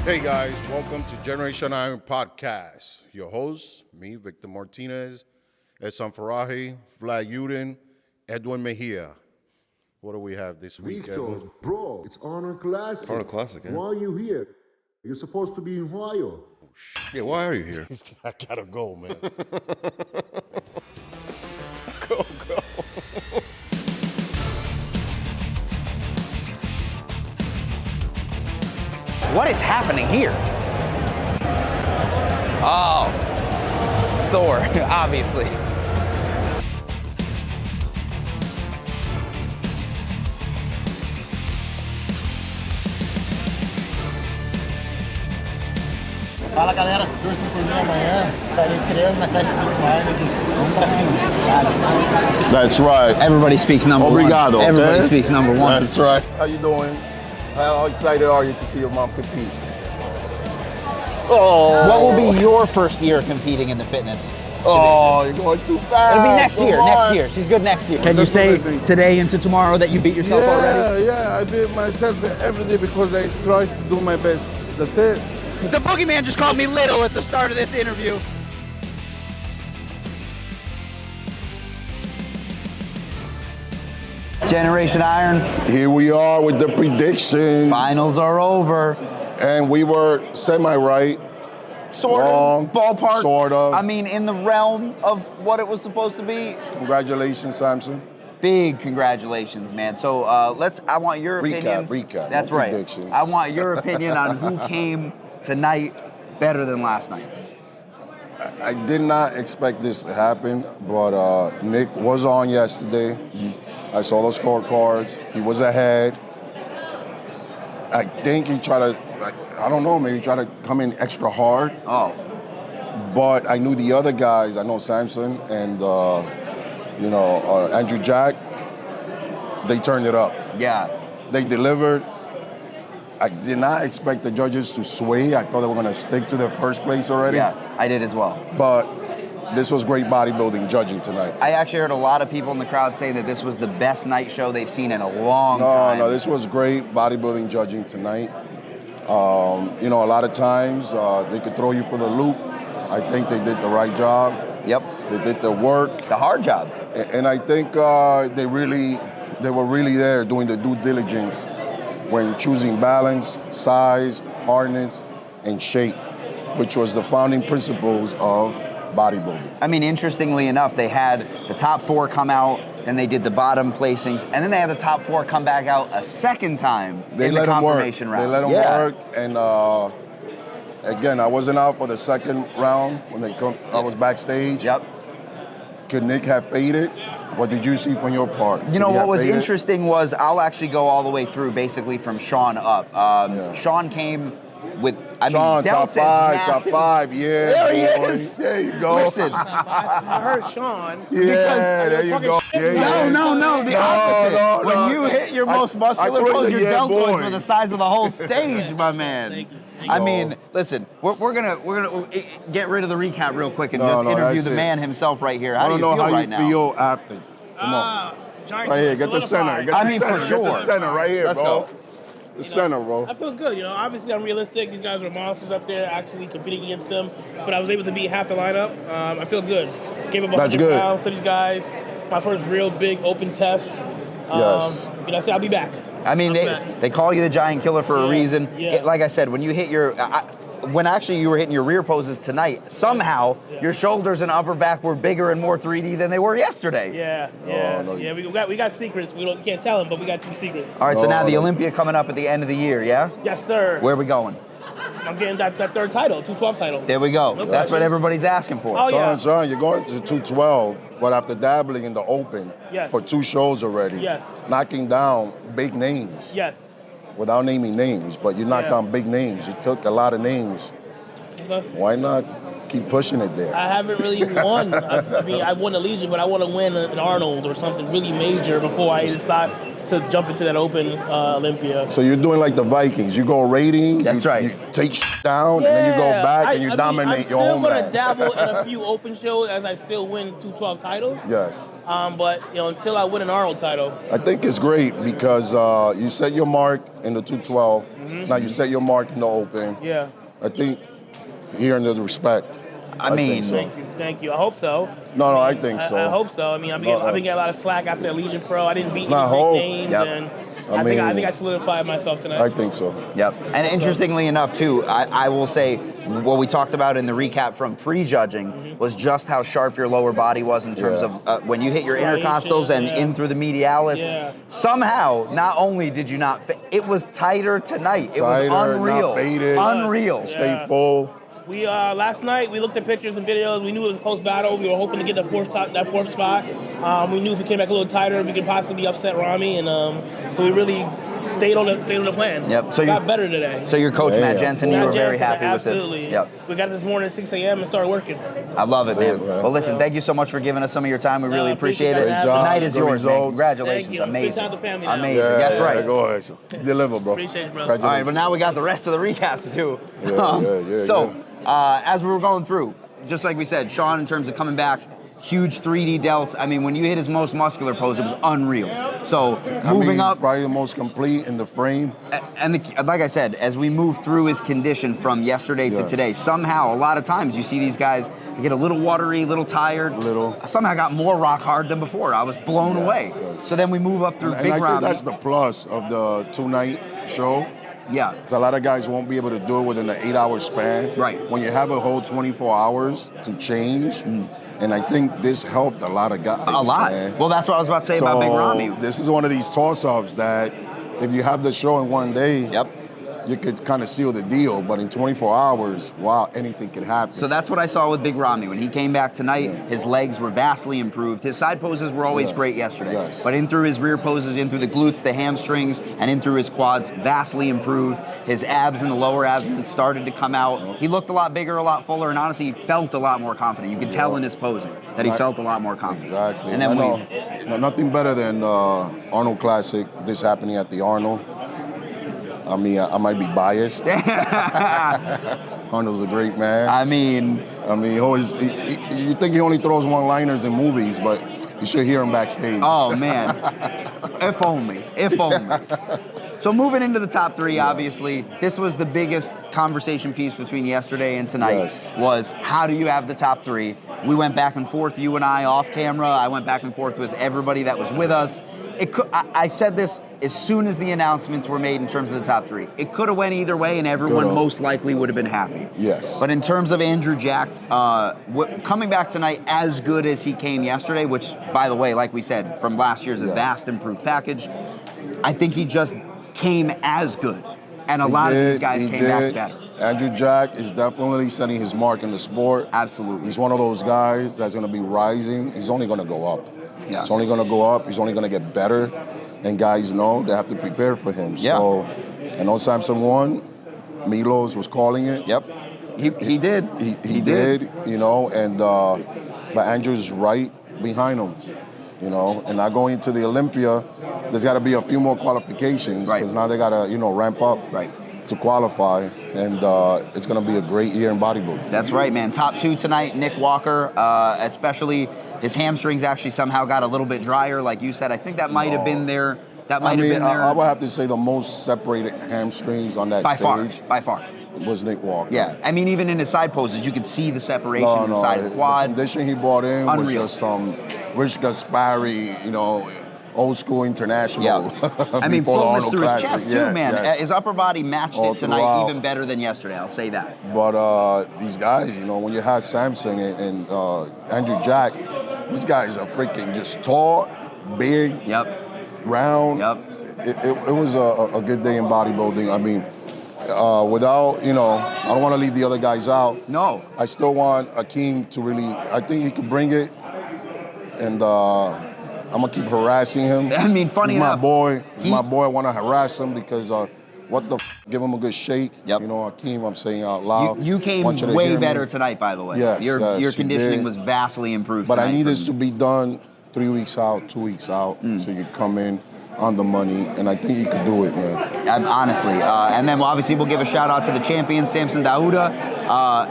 Hey guys, welcome to Generation Iron Podcast. Your hosts, me, Victor Martinez, Edson Faraji, Vlad Uden, Edwin Mejia. What do we have this week, Victor, Edwin? bro, it's Honor Classic. Honor Classic, yeah. Why are you here? You're supposed to be in Ohio. Yeah, why are you here? I gotta go, man. Go. What is happening here? Oh, store, obviously. Fala galera, torçam por mim amanhã. Estarei estreando na Classic Finale. Vamos pra cima. That's right. Everybody speaks number Obrigado, one. Everybody okay? speaks number one. That's right. How you doing? How excited are you to see your mom compete? Oh, What will be your first year competing in the fitness? Oh, you're going too fast. It'll be next Come year. on. Next year. She's good next year. Can you say today into tomorrow that you beat yourself already? Yeah, I beat myself every day because I try to do my best. That's it. The boogeyman just called me little at the start of this interview. Generation Iron, Here we are with the predictions. finals are over. And we were semi-right. Sort Wrong, of, ballpark. sort of. I mean, in the realm of what it was supposed to be. Congratulations, Samson. Big congratulations, man. So I want your opinion. Recap, That's no right. predictions. I want your opinion on who came tonight better than last night. I did not expect this to happen, but Nick was on yesterday. I saw the scorecards. He was ahead. I think he tried to, I don't know, maybe try to come in extra hard. Oh, But I knew the other guys. I know Samson and, Andrew Jack. They turned it up. yeah. They delivered. I did not expect the judges to sway. I thought they were going to stick to their first place already. Yeah, I did as well. But this was great bodybuilding judging tonight. I actually heard a lot of people in the crowd saying that this was the best night show they've seen in a long time. No, this was great bodybuilding judging tonight. A lot of times they could throw you for the loop. I think they did the right job. Yep, They did the work. the hard job. And I think they were really there doing the due diligence when choosing balance, size, hardness, and shape, which was the founding principles of bodybuilding. I mean, interestingly enough, they had the top four come out, then they did the bottom placings, and then they had the top four come back out a second time They in the let them work. confirmation round. They let them Yeah. work, and again, I wasn't out for the second round when they come. I was backstage. Yep. Could Nick have faded? What did you see from your part? You know Did he what have was faded? interesting was I'll actually go all the way through, basically from Sean up. Yeah. Sean came with, Sean, top Delta's five, massive. top five. Yeah, There he boy. is. There you go. Listen, I heard Sean. Yeah, there you go. Yeah, yeah. no, the opposite. When you hit your most muscular thought pose, you your said, yeah, deltoids boy. were the size of the whole stage, my man. Thank you. I mean, listen, we're gonna get rid of the recap real quick and No, just no, interview that's the it. man himself right here. I How do don't you know feel how right you now? feel after. Come on. Giant Right here, get the center. solidified. Get I the mean, center. for Get sure. the center right here, Let's bro. go. The center, bro. That feels good. Obviously I'm realistic. These guys were monsters up there, actually competing against them. But I was able to beat half the lineup. I feel good. Gave up 100 That's good. pounds to these guys. My first real big open test. Yes. I said I'll be back. I mean, I'm back. they call you the giant killer for a Yeah, reason. yeah. Like I said, when you hit when actually you were hitting your rear poses tonight, somehow your shoulders and upper back were bigger and more 3D than they were yesterday. Yeah. no. Yeah. We got secrets. We can't tell them, but we got some secrets. All right, so No, now the no. Olympia coming up at the end of the year, yeah? Yes, sir. Where are we going? I'm getting that third title, 212 title. There we go. Okay. That's what everybody's asking for. Oh, yeah. Sean, you're going to 212, but after dabbling in the open Yes. for 2 shows already, Yes. knocking down big names Yes. without naming names, but you knocked Yeah. down big names. You took a lot of names. Okay. Why not keep pushing it there? I haven't really won. I won the Legion, but I want to win an Arnold or something really major before I decide. to jump into that open Olympia. So you're doing like the Vikings. You go raiding. That's you, right. You take down, and then you go back and you dominate your I'm still homeland. gonna dabble in a few open shows as I still win 212 titles. Yes. But until I win an Arnold title. I think it's great because you set your mark in the 212. Now you set your mark in the open. Yeah. I think here the respect. I mean, think so. Thank you. I hope so. No, I think so. I hope so. I mean, I've been getting a lot of slack after Legion Pro. I didn't beat It's any not big hope. names, Yep. and I I think mean- I solidified myself tonight. I think so. Yep. And interestingly enough, too, I will say what we talked about in the recap from pre-judging was just how sharp your lower body was in terms of when you hit your intercostals and in through the medialis. Yeah. Somehow, not only did you not fit, it was tighter tonight. It was Tighter, unreal. not faded. Unreal. Stay full. We last night we looked at pictures and videos. We knew it was a close battle. We were hoping to get that fourth spot. We knew if we came back a little tighter, we could possibly upset Rami, and so we really stayed on the plan. Yep. So got you- better today. So your coach, Matt Yeah. Jensen, you Matt were very Jensen, happy with it. absolutely. Yep. We got this morning at 6 a.m. and started working. I love it, That's man. it, man. Well, listen, thank you so much for giving us some of your time. We really appreciate it. appreciate that. The Great night job. is Good yours, man. results. Congratulations. Thank you. Amazing. Spend time with the family now. Amazing. Yeah, That's right. Go ahead. So deliver, bro. Appreciate it, brother. All right, Congratulations. but now we got the rest of the recap to do. Yeah, So, as we were going through, just like we said, Sean, in terms of coming back, huge 3D delts. I mean, when you hit his most muscular pose, it was unreal. So, moving up, probably the most complete in the frame. and like I said, as we move through his condition from yesterday to Yes. today, somehow, a lot of times, you see these guys get a little watery, a little tired. Little. Somehow got more rock hard than before. I was blown away. yes. So then we move up through And Big I think Ramy. that's the plus of the 2-night show. Yeah. Because a lot of guys won't be able to do it within an 8-hour span. Right. When you have a whole 24 hours to change. And I think this helped a lot of guys. A lot. Man. Well, that's what I was about to say about Big Ramy. This is one of these toss-ups that if you have the show in one day, Yep. you could kind of seal the deal. But in 24 hours, wow, anything could happen. So that's what I saw with Big Ramy. When he came back tonight, Yeah. his legs were vastly improved. His side poses were always Yes. great yesterday. Yes. But in through his rear poses, in through the glutes, the hamstrings, and in through his quads, vastly improved. His abs and the lower abdomen started to come out. He looked a lot bigger, a lot fuller, and honestly, he felt a lot more confident. You could tell in his posing that he Right. felt a lot more confident. Exactly. And then I we know. No, nothing better than Arnold Classic, this happening at the Arnold. I mean, I might be biased. Arnold's a great man. I mean, He always, you think he only throws one-liners in movies, but you should hear him backstage. oh man, if only, if only. So moving into the top three, obviously, this was the biggest conversation piece between yesterday and tonight. Yes. Was how do you have the top three? We went back and forth, you and I, off camera. I went back and forth with everybody that was with us. I said this as soon as the announcements were made in terms of the top three. It could have went either way, and everyone Could've. most likely would have been happy. Yes. But in terms of Andrew Jack, coming back tonight as good as he came yesterday, which, by the way, like we said, from last year's a Yes. vast improved package, I think he just came as good. And a lot of these guys He came back did. better. Andrew Jack is definitely setting his mark in the sport. Absolutely. He's one of those guys that's going to be rising. He's only going to go up. Yeah. He's only going to go up. He's only going to get better. And guys know they have to prepare for him. Yeah. So, I know Samson won. Milos was calling it. Yep. He did. He did, and but Andrew's right behind him, and not going to the Olympia, there's got to be a few more qualifications Right. because now they got to, ramp up Right. to qualify, and it's going to be a great year in bodybuilding. That's right, man. Top two tonight, Nick Walker, especially his hamstrings actually somehow got a little bit drier, like you said. I think that might have been there. That might have been there. I would have to say the most separated hamstrings on that by stage far. was Nick Walker. Yeah, I mean, even in his side poses, you could see the separation No, in the side of the quad. condition he brought in was Unreal. just some Rich Gaspari, old school international. Yeah, I mean, before the fullness Arnold through his Classic. chest too, Yes, man. yes. His upper body matched All it tonight throughout. even better than yesterday. I'll say that. But these guys, when you have Samson and Andrew Jack, these guys are freaking just tall, big, Yep. round. Yep. It was a good day in bodybuilding. I mean, without, I don't want to leave the other guys out. No. I still want Akeem to really, I think he could bring it. And I'm going to keep harassing him. I mean, funny He's enough, my boy. he- My boy, I want to harass him because give him a good shake. Yep. Akeem, I'm saying out loud. You came Want you to way hear me. better tonight, by the way. Yes, your yes, you conditioning did. was vastly improved But tonight. I need from- this to be done 3 weeks out, 2 weeks out, Mm. so you come in on the money, and I think he could do it, man. Honestly. And then obviously we'll give a shout out to the champion, Samson Dauda.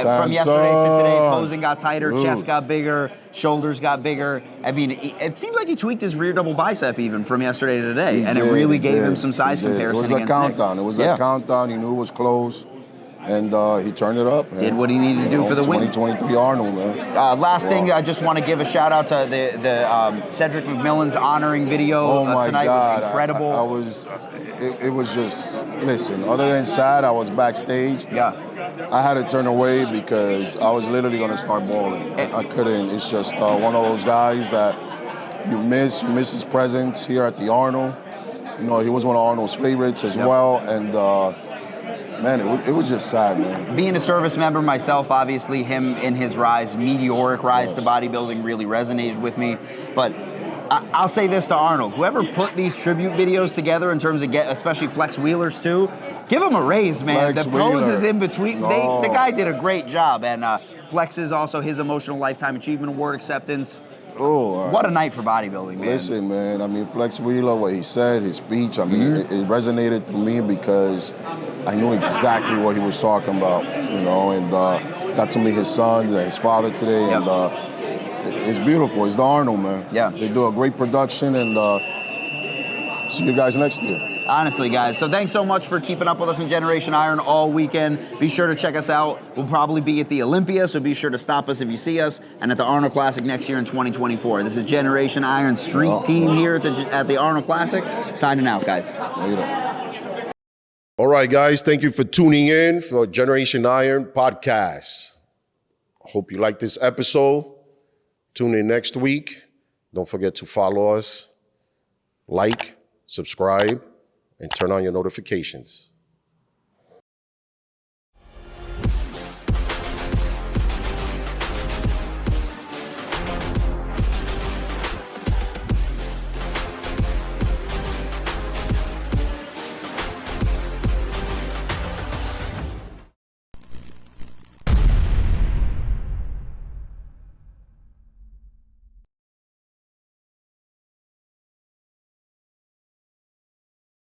From yesterday to today, posing got tighter, chest got bigger, shoulders got bigger. I mean, it seems like he tweaked his rear double bicep even from yesterday to today, and it really gave him some size comparison. It was a countdown. Nick. It was a countdown. He knew it was close. And he turned it up. Man. Did what he needed to do for the win. 2023 Arnold, man. Last thing, I just want to give a shout out to the Cedric McMillan's honoring video tonight. God. Was incredible. I was, it was just, listen, other than sad, I was backstage. Yeah. I had to turn away because I was literally going to start bawling. I couldn't. It's just one of those guys that you miss his presence here at the Arnold. You know, he was one of Arnold's favorites as well. And, man, it was just sad, man. Being a service member myself, obviously, him in his rise, meteoric rise to bodybuilding really resonated with me. But I'll say this to Arnold. Whoever put these tribute videos together in terms of especially Flex Wheelers too, give him a raise, man. Flex the poses Wheeler. in between, the guy did a great job. And Flex is also his Emotional Lifetime Achievement Award acceptance. What a night for bodybuilding, man. Listen, man, I mean, Flex Wheeler, what he said, his speech, I mean, it resonated to me because I knew exactly what he was talking about, you know, and got to meet his sons and his father today, and it's beautiful. It's the Arnold, man. Yeah. They do a great production, and see you guys next year. Honestly, guys. So thanks so much for keeping up with us in Generation Iron all weekend. Be sure to check us out. We'll probably be at the Olympia, so be sure to stop us if you see us, and at the Arnold Classic next year in 2024. This is Generation Iron Street Team here at the Arnold Classic. Signing out, guys. Later. All right, guys. Thank you for tuning in for Generation Iron podcast. Hope you like this episode. Tune in next week. Don't forget to follow us, like, subscribe, and turn on your notifications.